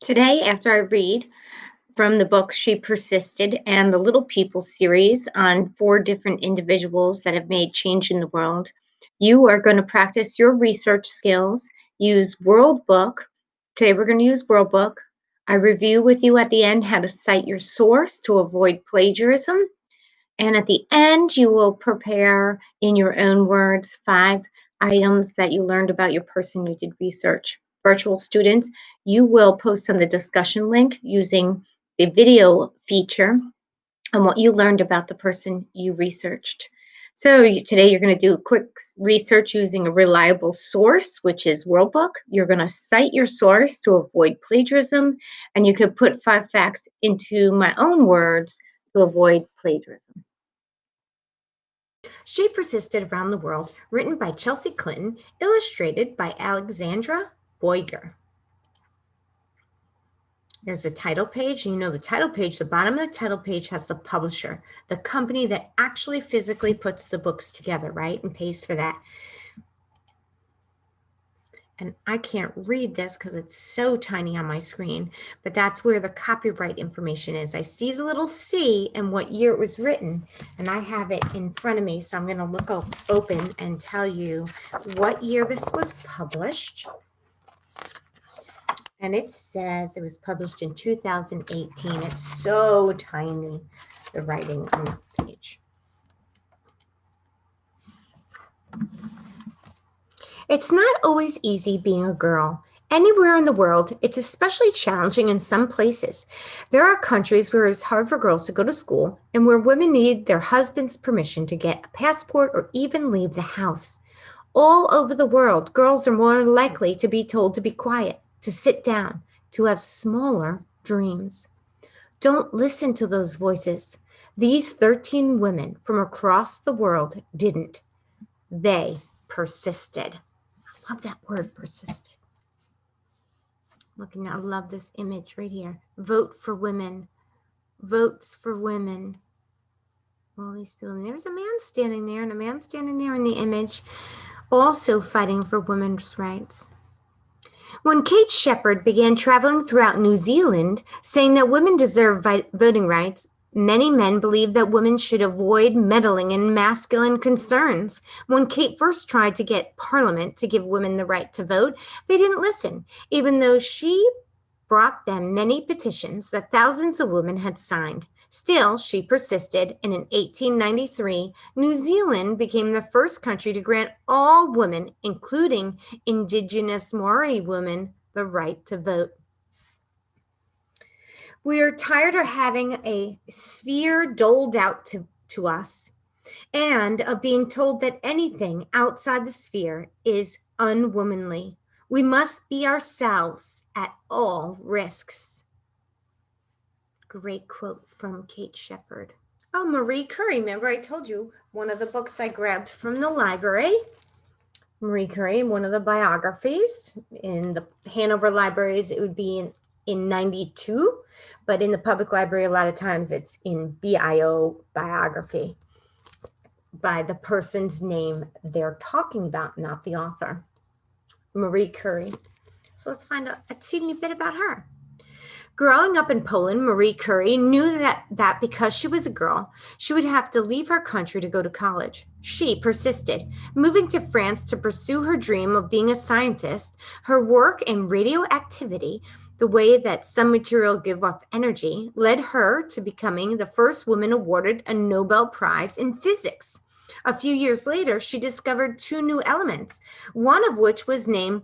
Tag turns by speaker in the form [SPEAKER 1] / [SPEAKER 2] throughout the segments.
[SPEAKER 1] Today, after I read from the book She Persisted and the Little People series on four different individuals that have made change in the world, you are going to practice your research skills. Use World Book. Today, we're going to use World Book. I review with you at the end how to cite your source to avoid plagiarism. And at the end, you will prepare in your own words 5 items that you learned about your person you did research. Virtual students, you will post on the discussion link using the video feature on what you learned about the person you researched. So today you're going to do quick research using a reliable source, which is Worldbook. You're going to cite your source to avoid plagiarism, and you could put 5 facts into my own words to avoid plagiarism.
[SPEAKER 2] She Persisted Around the World, written by Chelsea Clinton, illustrated by Alexandra Boyger. There's a title page. You know the title page, the bottom of the title page has the publisher, the company that actually physically puts the books together, right? And pays for that. And I can't read this because it's so tiny on my screen, but that's where the copyright information is. I see the little C and what year it was written, and I have it in front of me. So I'm going to look open and tell you what year this was published. And it says it was published in 2018. It's so tiny, the writing on the page. It's not always easy being a girl. Anywhere in the world, it's especially challenging in some places. There are countries where it's hard for girls to go to school and where women need their husband's permission to get a passport or even leave the house. All over the world, girls are more likely to be told to be quiet, to sit down, to have smaller dreams. Don't listen to those voices. These 13 women from across the world didn't. They persisted. I love that word, persisted. Looking, I love this image right here. Vote for women. Votes for women. All these people. And there's a man standing there and a man standing there in the image, also fighting for women's rights. When Kate Shepherd began traveling throughout New Zealand, saying that women deserve voting rights, many men believed that women should avoid meddling in masculine concerns. When Kate first tried to get Parliament to give women the right to vote, they didn't listen, even though she brought them many petitions that thousands of women had signed. Still, she persisted, and in 1893, New Zealand became the first country to grant all women, including Indigenous Maori women, the right to vote. We are tired of having a sphere doled out to us and of being told that anything outside the sphere is unwomanly. We must be ourselves at all risks. Great quote from Kate Shepherd. Oh, Marie Curie. Remember I told you one of the books I grabbed from the library. Marie Curie, one of the biographies. In the Hanover libraries, it would be in 92, but in the public library, a lot of times it's in BIO, biography, by the person's name they're talking about, not the author. Marie Curie. So let's find out a teeny bit about her. Growing up in Poland, Marie Curie knew that because she was a girl, she would have to leave her country to go to college. She persisted, moving to France to pursue her dream of being a scientist. Her work in radioactivity, the way that some material give off energy, led her to becoming the first woman awarded a Nobel Prize in physics. A few years later, she discovered 2 new elements, one of which was named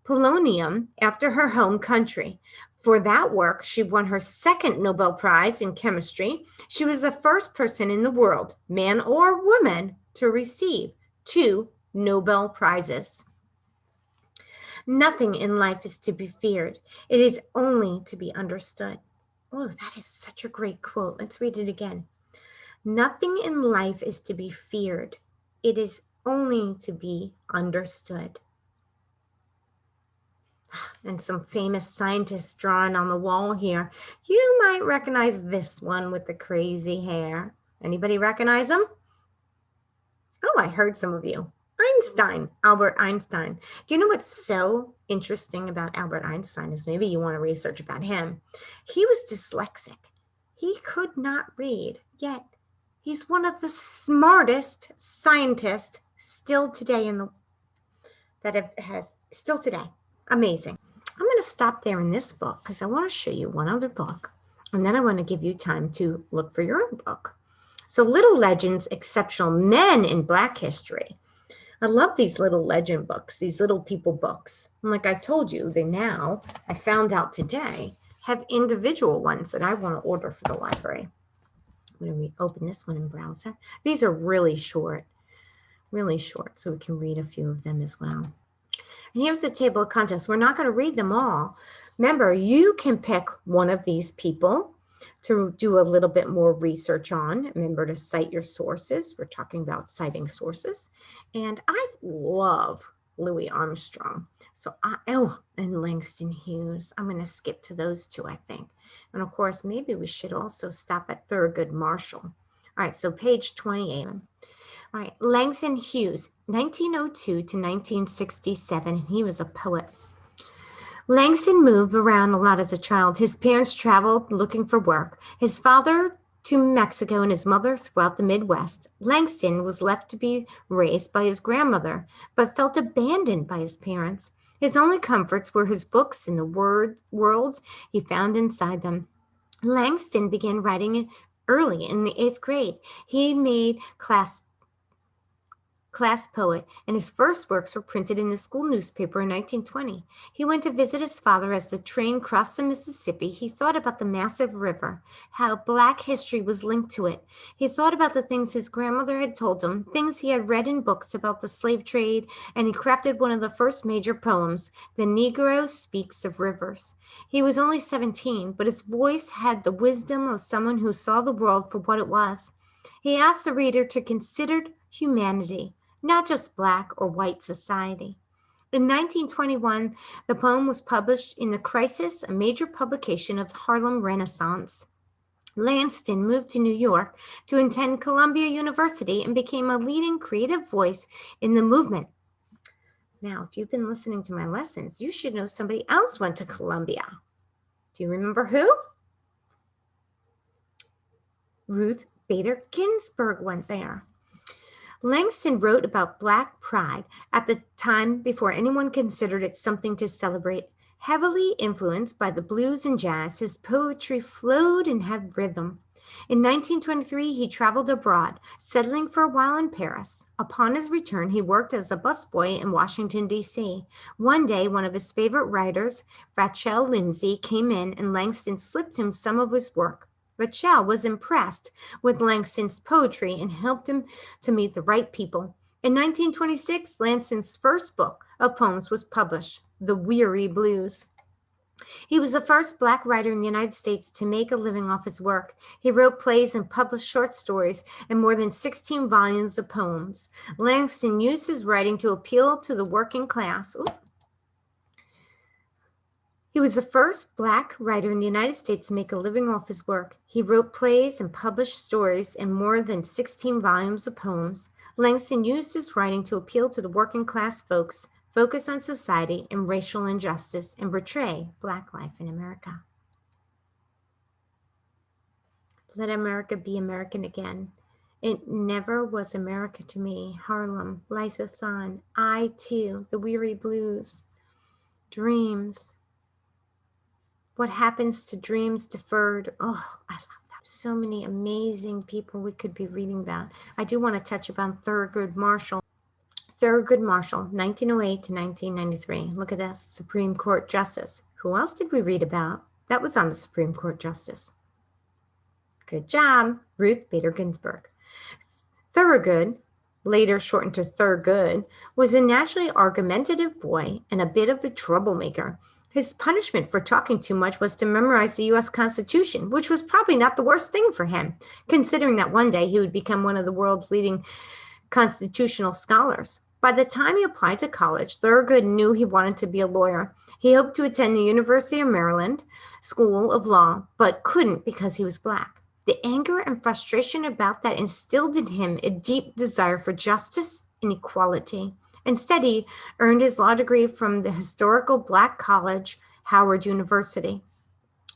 [SPEAKER 2] polonium after her home country. For that work, she won her 2nd Nobel Prize in chemistry. She was the first person in the world, man or woman, to receive 2 Nobel Prizes. Nothing in life is to be feared. It is only to be understood. Oh, that is such a great quote. Let's read it again. Nothing in life is to be feared. It is only to be understood. And some famous scientists drawn on the wall here. You might recognize this one with the crazy hair. Anybody recognize him? Oh, I heard some of you. Einstein, Albert Einstein. Do you know what's so interesting about Albert Einstein is maybe you want to research about him. He was dyslexic. He could not read, yet he's one of the smartest scientists still today has still today. Amazing. I'm going to stop there in this book because I want to show you one other book, and then I want to give you time to look for your own book. So, Little Legends, Exceptional Men in Black History. I love these little legend books, these little people books. And like I told you, I found out today, have individual ones that I want to order for the library. I'm going to open this one in browser. These are really short, so we can read a few of them as well. And here's the table of contents. We're not going to read them all. Remember, you can pick one of these people to do a little bit more research on. Remember to cite your sources. We're talking about citing sources. And I love Louis Armstrong. And Langston Hughes. I'm going to skip to those two, I think. And of course, maybe we should also stop at Thurgood Marshall. All right, so page 28. All right, Langston Hughes, 1902 to 1967. He was a poet. Langston moved around a lot as a child. His parents traveled looking for work. His father to Mexico and his mother throughout the Midwest. Langston was left to be raised by his grandmother, but felt abandoned by his parents. His only comforts were his books and the worlds he found inside them. Langston began writing early in the 8th grade. He made class poet, and his first works were printed in the school newspaper in 1920. He went to visit his father as the train crossed the Mississippi. He thought about the massive river, how Black history was linked to it. He thought about the things his grandmother had told him, things he had read in books about the slave trade, and he crafted one of the first major poems, The Negro Speaks of Rivers. He was only 17, but his voice had the wisdom of someone who saw the world for what it was. He asked the reader to consider humanity, not just Black or white society. In 1921, the poem was published in The Crisis, a major publication of the Harlem Renaissance. Langston moved to New York to attend Columbia University and became a leading creative voice in the movement. Now, if you've been listening to my lessons, you should know somebody else went to Columbia. Do you remember who? Ruth Bader Ginsburg went there. Langston wrote about Black pride at the time before anyone considered it something to celebrate. Heavily influenced by the blues and jazz, his poetry flowed and had rhythm. In 1923, he traveled abroad, settling for a while in Paris. Upon his return, he worked as a busboy in Washington, D.C. One day, one of his favorite writers, Rachel Lindsay, came in and Langston slipped him some of his work. Rachel was impressed with Langston's poetry and helped him to meet the right people. In 1926, Langston's first book of poems was published, The Weary Blues. He was the first Black writer in the United States to make a living off his work. He wrote plays and published short stories and more than 16 volumes of poems. Langston used his writing to appeal to the working class. He was the first Black writer in the United States to make a living off his work. He wrote plays and published stories and more than 16 volumes of poems. Langston used his writing to appeal to the working class folks, focus on society and racial injustice, and portray Black life in America. Let America be American again. It never was America to me. Harlem, Liza Son, I Too, The Weary Blues, Dreams. What happens to dreams deferred? Oh, I love that. So many amazing people we could be reading about. I do want to touch upon Thurgood Marshall. Thurgood Marshall, 1908 to 1993. Look at this, Supreme Court Justice. Who else did we read about? That was on the Supreme Court Justice. Good job, Ruth Bader Ginsburg. Thurgood, later shortened to Thurgood, was a naturally argumentative boy and a bit of a troublemaker. His punishment for talking too much was to memorize the U.S. Constitution, which was probably not the worst thing for him, considering that one day he would become one of the world's leading constitutional scholars. By the time he applied to college, Thurgood knew he wanted to be a lawyer. He hoped to attend the University of Maryland School of Law, but couldn't because he was Black. The anger and frustration about that instilled in him a deep desire for justice and equality. Instead, he earned his law degree from the historical Black college, Howard University.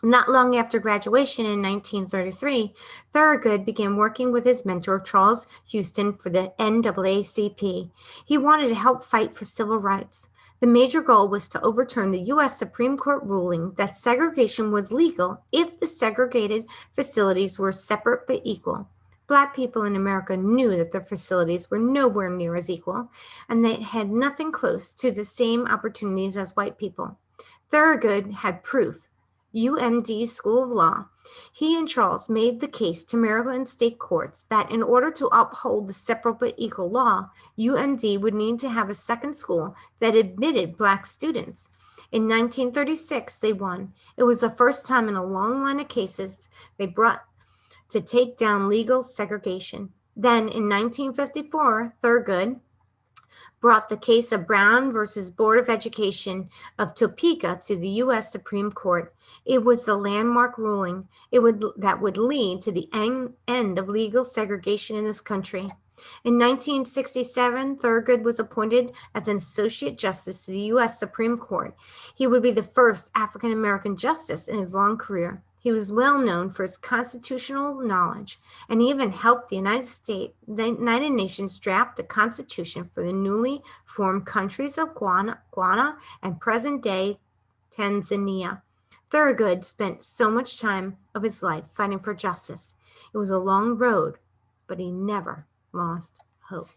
[SPEAKER 2] Not long after graduation in 1933, Thurgood began working with his mentor, Charles Houston, for the NAACP. He wanted to help fight for civil rights. The major goal was to overturn the U.S. Supreme Court ruling that segregation was legal if the segregated facilities were separate but equal. Black people in America knew that their facilities were nowhere near as equal, and they had nothing close to the same opportunities as white people. Thurgood had proof. UMD School of Law. He and Charles made the case to Maryland state courts that in order to uphold the separate but equal law, UMD would need to have a second school that admitted Black students. In 1936, they won. It was the first time in a long line of cases they brought to take down legal segregation. Then in 1954, Thurgood brought the case of Brown versus Board of Education of Topeka to the U.S. Supreme Court. It was the landmark ruling that would lead to the end of legal segregation in this country. In 1967, Thurgood was appointed as an Associate Justice to the U.S. Supreme Court. He would be the first African American justice in his long career. He was well known for his constitutional knowledge and even helped the United Nations draft the Constitution for the newly formed countries of Ghana and present-day Tanzania. Thurgood spent so much time of his life fighting for justice. It was a long road, but he never lost hope.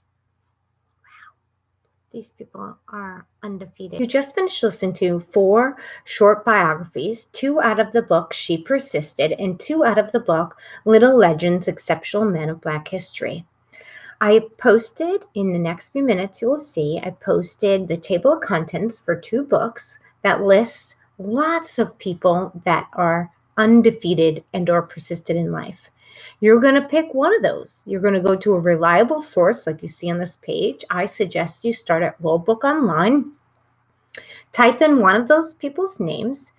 [SPEAKER 2] Wow, these people are undefeated.
[SPEAKER 1] You just finished listening to 4 short biographies, 2 out of the book She Persisted and 2 out of the book Little Legends, Exceptional Men of Black History. I posted, in the next few minutes, you will see, I posted the table of contents for 2 books that lists lots of people that are undefeated and or persisted in life. You're going to pick one of those. You're going to go to a reliable source like you see on this page. I suggest you start at World Book Online. Type in one of those people's names.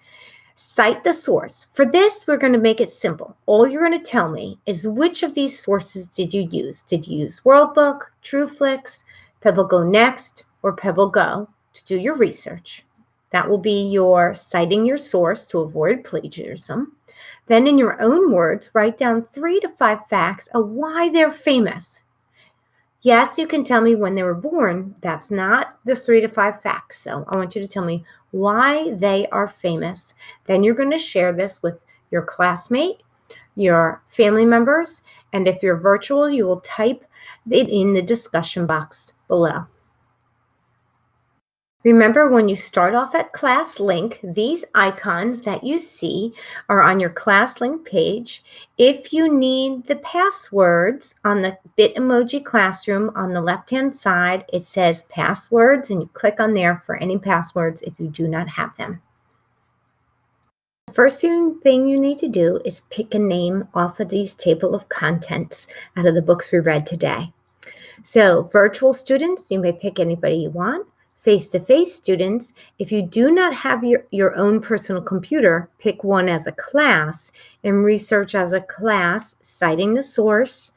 [SPEAKER 1] Cite the source. For this, we're going to make it simple. All you're going to tell me is which of these sources did you use? Did you use World Book, TrueFlix, Pebble Go Next, or Pebble Go to do your research? That will be your citing your source to avoid plagiarism. Then in your own words, write down 3 to 5 facts of why they're famous. Yes, you can tell me when they were born. That's not the 3 to 5 facts. So I want you to tell me why they are famous. Then you're going to share this with your classmate, your family members, and if you're virtual, you will type it in the discussion box below. Remember, when you start off at Class Link, these icons that you see are on your Class Link page. If you need the passwords on the Bitmoji Classroom on the left-hand side, it says passwords, and you click on there for any passwords if you do not have them. The first thing you need to do is pick a name off of these table of contents out of the books we read today. So virtual students, you may pick anybody you want. Face-to-face students, if you do not have your own personal computer, pick one as a class and research as a class, citing the source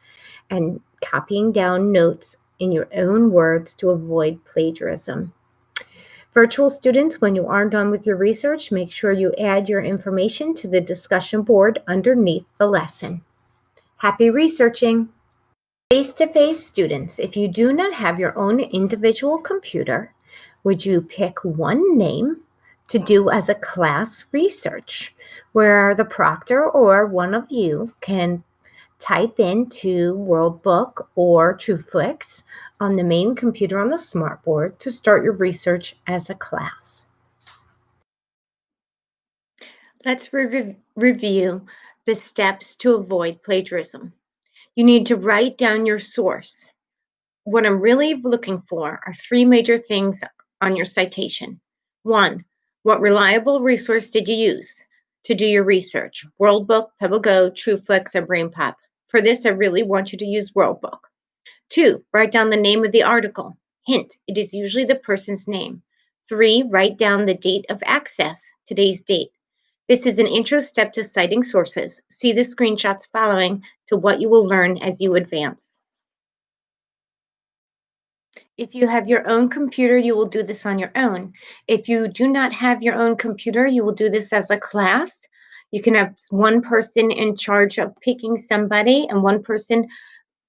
[SPEAKER 1] and copying down notes in your own words to avoid plagiarism. Virtual students, when you are done with your research, make sure you add your information to the discussion board underneath the lesson. Happy researching! Face-to-face students, if you do not have your own individual computer, would you pick one name to do as a class research, where the proctor or one of you can type into World Book or TrueFlix on the main computer on the smartboard to start your research as a class. Let's review the steps to avoid plagiarism. You need to write down your source. What I'm really looking for are 3 major things on your citation. 1, what reliable resource did you use to do your research? World Book, Pebble Go, TrueFlix, or BrainPop. For this, I really want you to use World Book. 2, write down the name of the article. Hint, it is usually the person's name. 3, write down the date of access, today's date. This is an intro step to citing sources. See the screenshots following to what you will learn as you advance. If you have your own computer, you will do this on your own. If you do not have your own computer, you will do this as a class. You can have one person in charge of picking somebody and one person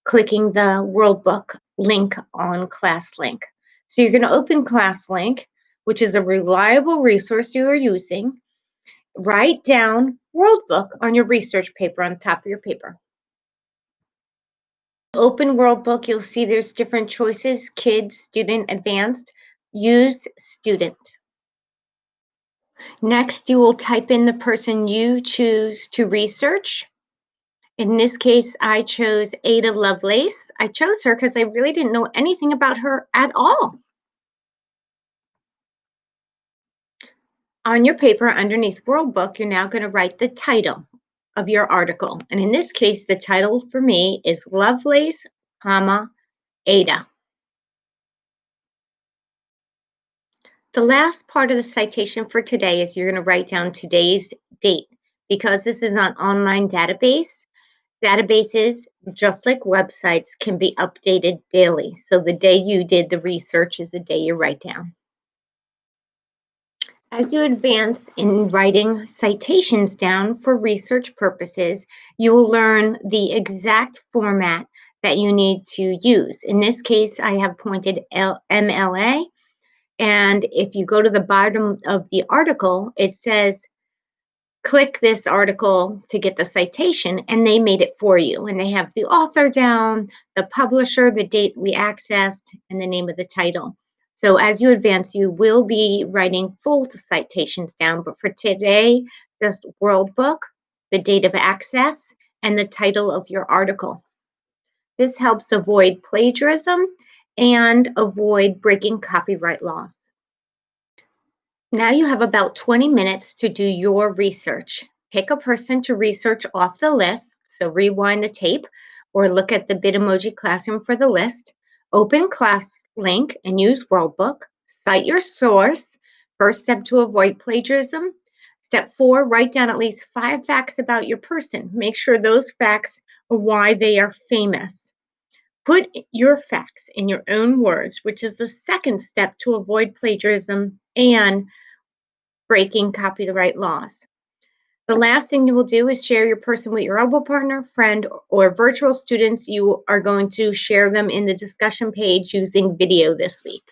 [SPEAKER 1] clicking the World Book link on ClassLink. So you're going to open ClassLink, which is a reliable resource you are using. Write down World Book on your research paper on the top of your paper. Open World Book, you'll see there's different choices: kids, student, advanced. Use student. Next, you will type in the person you choose to research. In this case, I chose Ada Lovelace. I chose her because I really didn't know anything about her at all. On your paper underneath World Book, you're now going to write the title of your article. And in this case, the title for me is Lovelace, comma, Ada. The last part of the citation for today is you're going to write down today's date. Because this is an online database, databases, just like websites, can be updated daily. So the day you did the research is the day you write down. As you advance in writing citations down for research purposes, you will learn the exact format that you need to use. In this case, I have pointed MLA, and if you go to the bottom of the article, it says click this article to get the citation, and they made it for you. And they have the author down, the publisher, the date we accessed, and the name of the title. So as you advance, you will be writing full citations down, but for today, just World Book, the date of access, and the title of your article. This helps avoid plagiarism and avoid breaking copyright laws. Now you have about 20 minutes to do your research. Pick a person to research off the list, so rewind the tape or look at the Bitmoji Classroom for the list. Open ClassLink and use Worldbook. Cite your source. First step to avoid plagiarism. Step 4, write down at least 5 facts about your person. Make sure those facts are why they are famous. Put your facts in your own words, which is the second step to avoid plagiarism and breaking copyright laws. The last thing you will do is share your person with your elbow partner, friend, or virtual students. You are going to share them in the discussion page using video this week.